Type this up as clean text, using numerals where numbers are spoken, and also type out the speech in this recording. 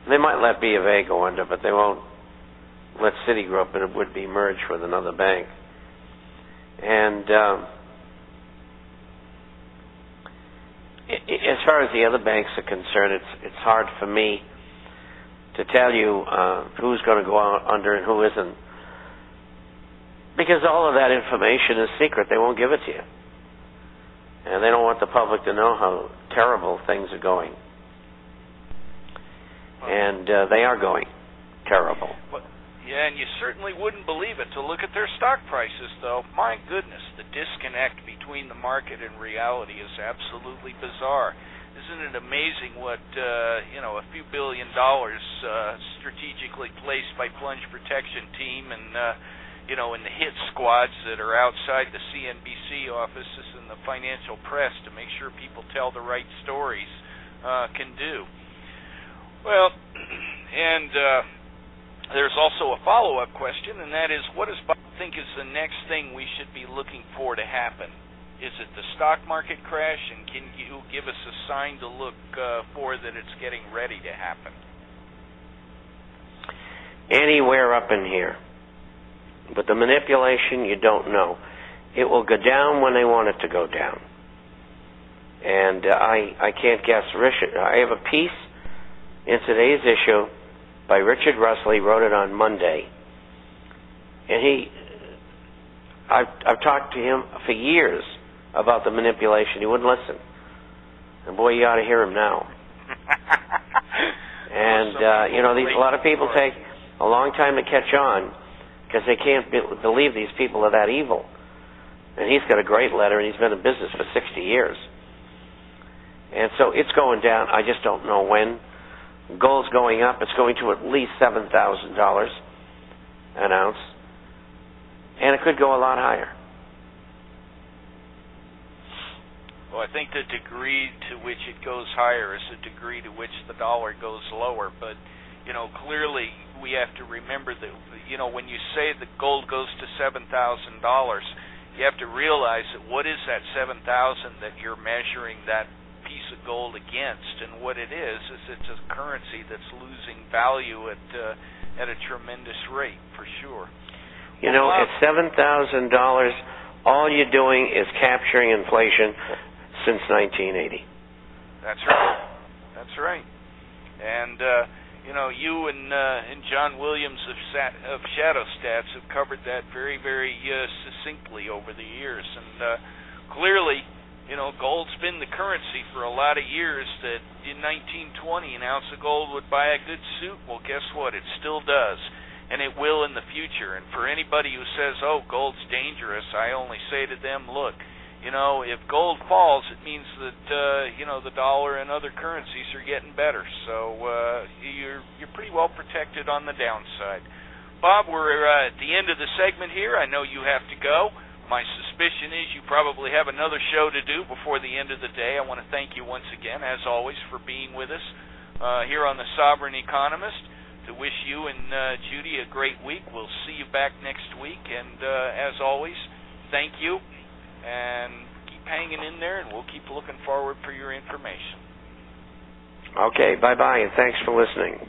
They might let B of A go under, but they won't let Citigroup, and it would be merged with another bank. And as far as the other banks are concerned, it's hard for me to tell you who's going to go under and who isn't, because all of that information is secret. They won't give it to you, and they don't want the public to know how terrible things are going. And they are going terrible. Well, yeah, and you certainly wouldn't believe it to look at their stock prices, though. My goodness, the disconnect between the market and reality is absolutely bizarre. Isn't it amazing what, a few $1 billion strategically placed by Plunge Protection Team and, in the hit squads that are outside the CNBC offices and the financial press to make sure people tell the right stories can do. Well, and there's also a follow-up question, and that is, what does Bob think is the next thing we should be looking for to happen? Is it the stock market crash, and can you give us a sign to look for that it's getting ready to happen? Anywhere up in here. But the manipulation, you don't know. It will go down when they want it to go down. And I can't guess. I have a piece in today's issue by Richard Russell. He wrote it on Monday. And I've talked to him for years about the manipulation. He wouldn't listen. And boy, you ought to hear him now. And, a lot of people take a long time to catch on because they can't believe these people are that evil. And he's got a great letter, and he's been in business for 60 years. And so it's going down. I just don't know when. Gold's going up. It's going to at least $7,000 an ounce. And it could go a lot higher. Well, I think the degree to which it goes higher is the degree to which the dollar goes lower. But, clearly we have to remember that, when you say that gold goes to $7,000, you have to realize that what is that $7,000 that you're measuring that piece of gold against, and what it is it's a currency that's losing value at a tremendous rate, for sure. At $7,000, all you're doing is capturing inflation since 1980. That's right. That's right. And you and John Williams of Shadow Stats have covered that very, very succinctly over the years, and clearly, gold's been the currency for a lot of years. That in 1920, an ounce of gold would buy a good suit. Well, guess what? It still does, and it will in the future. And for anybody who says, oh, gold's dangerous, I only say to them, look, if gold falls, it means that, the dollar and other currencies are getting better. So you're pretty well protected on the downside. Bob, we're at the end of the segment here. I know you have to go. My suspicion is you probably have another show to do before the end of the day. I want to thank you once again, as always, for being with us here on The Sovereign Economist. To wish you and Judy a great week. We'll see you back next week. And as always, thank you. And keep hanging in there, and we'll keep looking forward for your information. Okay, bye-bye, and thanks for listening.